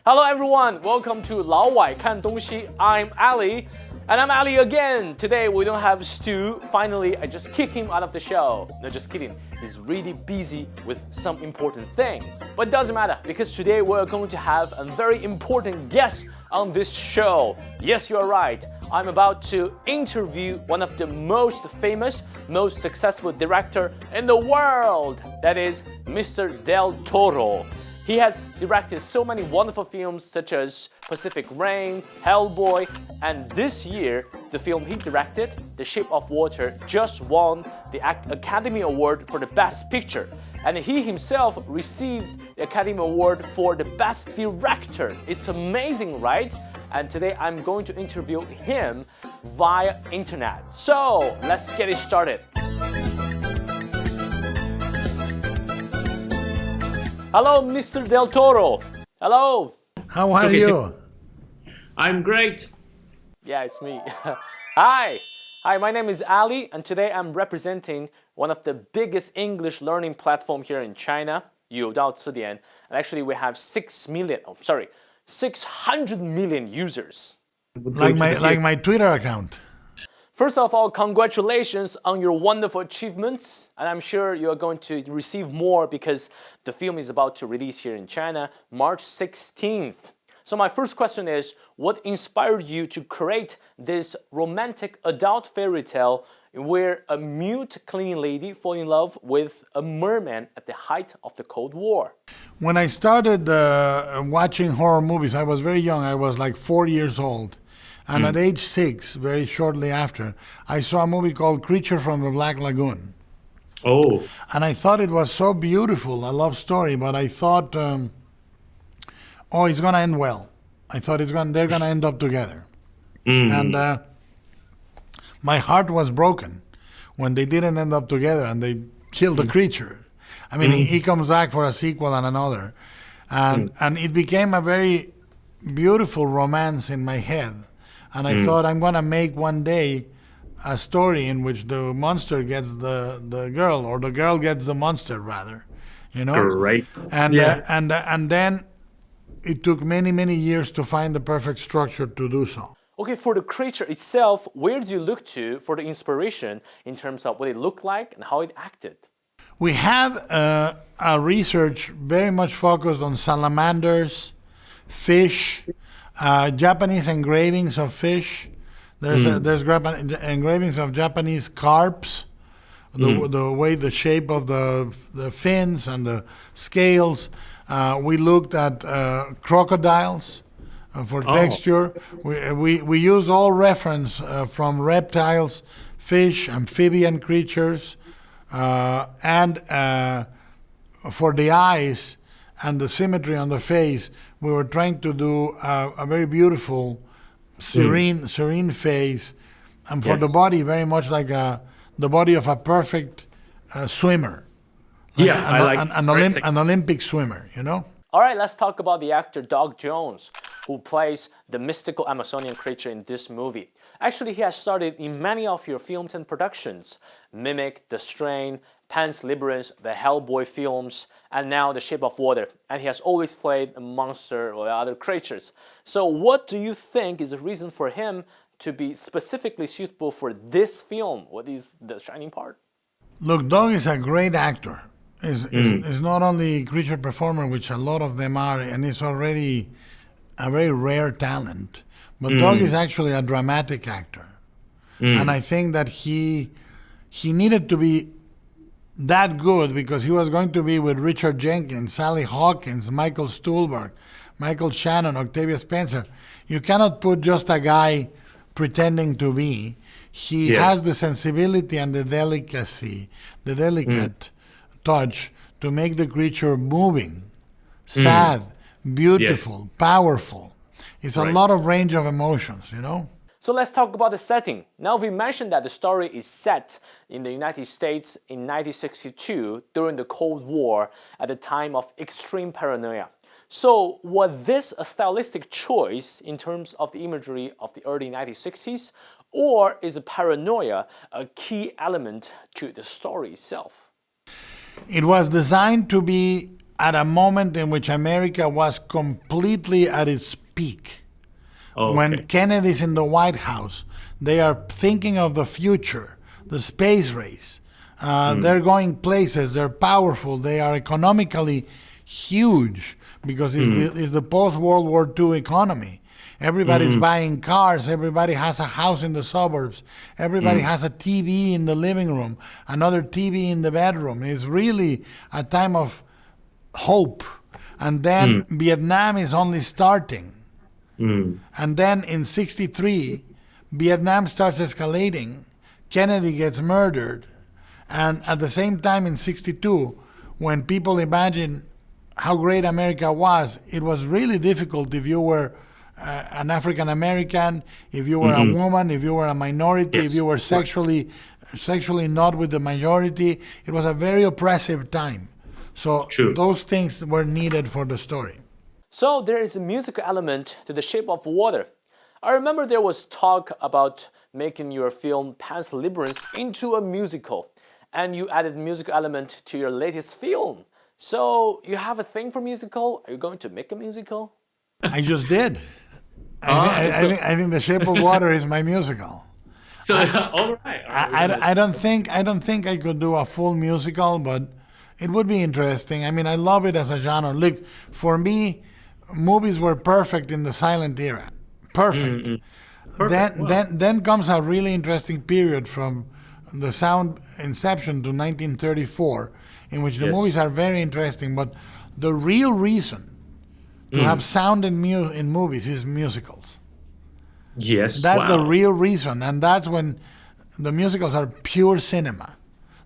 Hello everyone, welcome to 老外看东西. I'm Ali, and I'm Ali again. Today we don't have Stu. Finally, I just kicked him out of the show. No, just kidding. He's really busy with some important thing. But it doesn't matter, because today we're going to have a very important guest on this show. Yes, you're right. I'm about to interview one of the most famous, most successful director in the world. That is Mr. Del Torro. He has directed so many wonderful films such as Pacific Rim, Hellboy, and this year, the film he directed, The Shape of Water, just won the Academy Award for the Best Picture. And he himself received the Academy Award for the Best Director. It's amazing, right? And today I'm going to interview him via internet. So, let's get it started. Hello, Mr. Del Torro. Hello. How are you? I'm great. Yeah, it's me. Hi. Hi, my name is Ali, and today I'm representing one of the biggest English learning platform here in China, Youdao Talk. And actually, we have 600 million users. Like my Twitter account. First of all, congratulations on your wonderful achievements, and I'm sure you're going to receive more because the film is about to release here in China, March 16th. So my first question is, what inspired you to create this romantic adult fairy tale where a mute cleaning lady falls in love with a merman at the height of the Cold War? When I started watching horror movies, I was very young. I was like 4 years old. And at age 6, very shortly after, I saw a movie called Creature from the Black Lagoon. Oh. And I thought it was so beautiful, a love story, but I thought, it's going to end well. I thought they're going to end up together. And my heart was broken when they didn't end up together and they killed the creature. I mean, he comes back for a sequel and another. And it became a very beautiful romance in my head. And I thought I'm going to make one day a story in which the monster gets the girl, or the girl gets the monster, rather. You know? Great. And, and then it took many, many years to find the perfect structure to do so. Okay, for the creature itself, where do you look to for the inspiration in terms of what it looked like and how it acted? We have a research very much focused on salamanders, fish, Japanese engravings of fish. There's engravings of Japanese carps, the way, the shape of the fins and the scales. We looked at crocodiles for texture. We used all reference from reptiles, fish, amphibian creatures, and for the eyes and the symmetry on the face, we were trying to do a very beautiful, serene face, and for the body, very much like the body of a perfect swimmer. Like an Olympic swimmer, you know? All right, let's talk about the actor Doug Jones, who plays the mystical Amazonian creature in this movie. Actually, he has starred in many of your films and productions: Mimic, The Strain, Pan's Labyrinth, the Hellboy films, and now The Shape of Water. And he has always played a monster or other creatures. So what do you think is the reason for him to be specifically suitable for this film? What is the shining part? Look, Doug is a great actor. Is not only a creature performer, which a lot of them are, and is already a very rare talent, but Doug is actually a dramatic actor. And I think that he needed to be that good because he was going to be with Richard Jenkins, Sally Hawkins, Michael Stuhlbarg, Michael Shannon, Octavia Spencer. You cannot put just a guy pretending to be. He has the sensibility and the delicacy, the delicate touch to make the creature moving, sad, beautiful, powerful. It's a lot of range of emotions, you know? So let's talk about the setting. Now we mentioned that the story is set in the United States in 1962 during the Cold War at a time of extreme paranoia. So was this a stylistic choice in terms of the imagery of the early 1960s, or is paranoia a key element to the story itself? It was designed to be at a moment in which America was completely at its peak. Oh, When Kennedy's in the White House, they are thinking of the future, the space race. They're going places, they're powerful, they are economically huge because it's the post-World War II economy. Everybody's buying cars, everybody has a house in the suburbs, everybody has a TV in the living room, another TV in the bedroom. It's really a time of hope. And then Vietnam is only starting. And then in 63, Vietnam starts escalating. Kennedy gets murdered. And at the same time in 62, when people imagine how great America was, it was really difficult if you were an African American, if you were a woman, if you were a minority, if you were sexually not with the majority. It was a very oppressive time. So those things were needed for the story. So there is a musical element to The Shape of Water. I remember there was talk about making your film Pan's Labyrinth into a musical, and you added musical element to your latest film. So you have a thing for musical? Are you going to make a musical? I just did. I think The Shape of Water is my musical. So all right. I don't think I could do a full musical, but it would be interesting. I mean, I love it as a genre. Look, for me, movies were perfect in the silent era. Perfect. Then comes a really interesting period from the sound inception to 1934, in which the movies are very interesting. But the real reason to have sound in movies is musicals. Yes. That's the real reason, and that's when the musicals are pure cinema.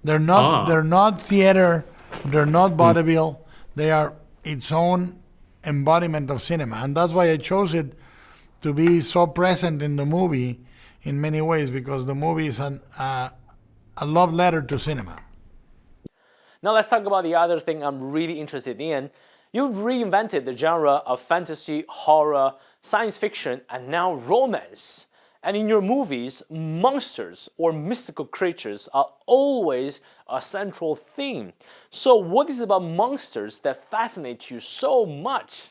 They're not theater, they're not vaudeville. They are its own embodiment of cinema, and that's why I chose it to be so present in the movie in many ways, because the movie is a love letter to cinema. Now let's talk about the other thing I'm really interested in. You've reinvented the genre of fantasy, horror, science fiction, and now romance. And in your movies, monsters or mystical creatures are always a central theme. So what is it about monsters that fascinates you so much?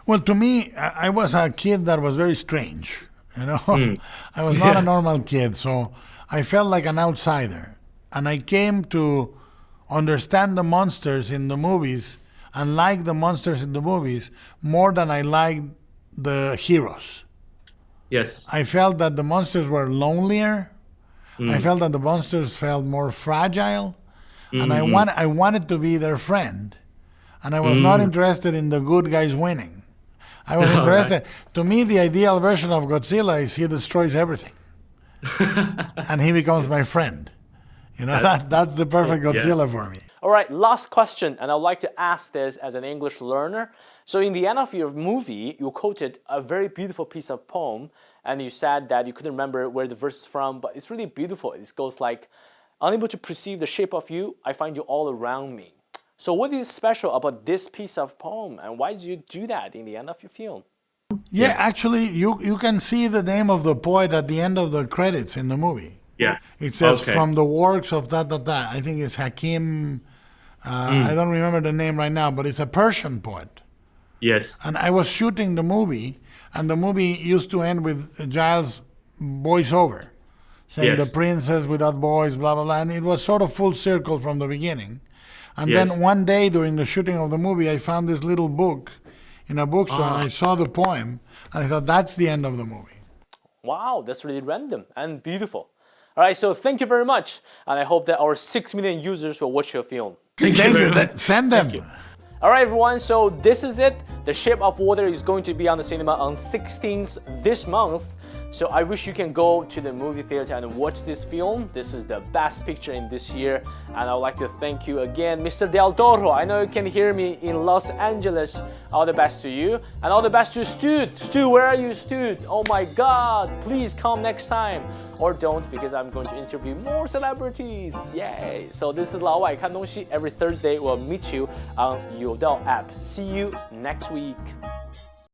Well, to me, I was a kid that was very strange. You know, I was not a normal kid, so I felt like an outsider. And I came to understand the monsters in the movies and like the monsters in the movies more than I liked the heroes. Yes. I felt that the monsters were lonelier. I felt that the monsters felt more fragile. And I wanted to be their friend. And I was not interested in the good guys winning. I was interested. To me, the ideal version of Godzilla is he destroys everything. And he becomes my friend. You know, that's the perfect Godzilla for me. All right, last question, and I'd like to ask this as an English learner. So in the end of your movie, you quoted a very beautiful piece of poem, and you said that you couldn't remember where the verse is from, but it's really beautiful. It goes like, unable to perceive the shape of you, I find you all around me. So what is special about this piece of poem, and why did you do that in the end of your film? Yeah, actually, you can see the name of the poet at the end of the credits in the movie. Yeah. It says from the works of da. I think it's Hakim. I don't remember the name right now, but it's a Persian poet. Yes. And I was shooting the movie, and the movie used to end with Giles' voiceover, saying the princess without boys, blah, blah, blah. And it was sort of full circle from the beginning. And then one day during the shooting of the movie, I found this little book in a bookstore, and I saw the poem, and I thought, that's the end of the movie. Wow, that's really random and beautiful. All right, so thank you very much, and I hope that our 6 million users will watch your film. Thank you. Send them. All right, everyone, so this is it. The Shape of Water is going to be on the cinema on 16th this month. So I wish you can go to the movie theater and watch this film. This is the best picture in this year. And I would like to thank you again, Mr. Del Torro. I know you can hear me in Los Angeles. All the best to you. And all the best to Stu. Stu, where are you, Stu? Oh my God, please come next time. Or don't, because I'm going to interview more celebrities. Yay! So this is 老外看东西. Every Thursday we'll meet you on Youdao app. See you next week.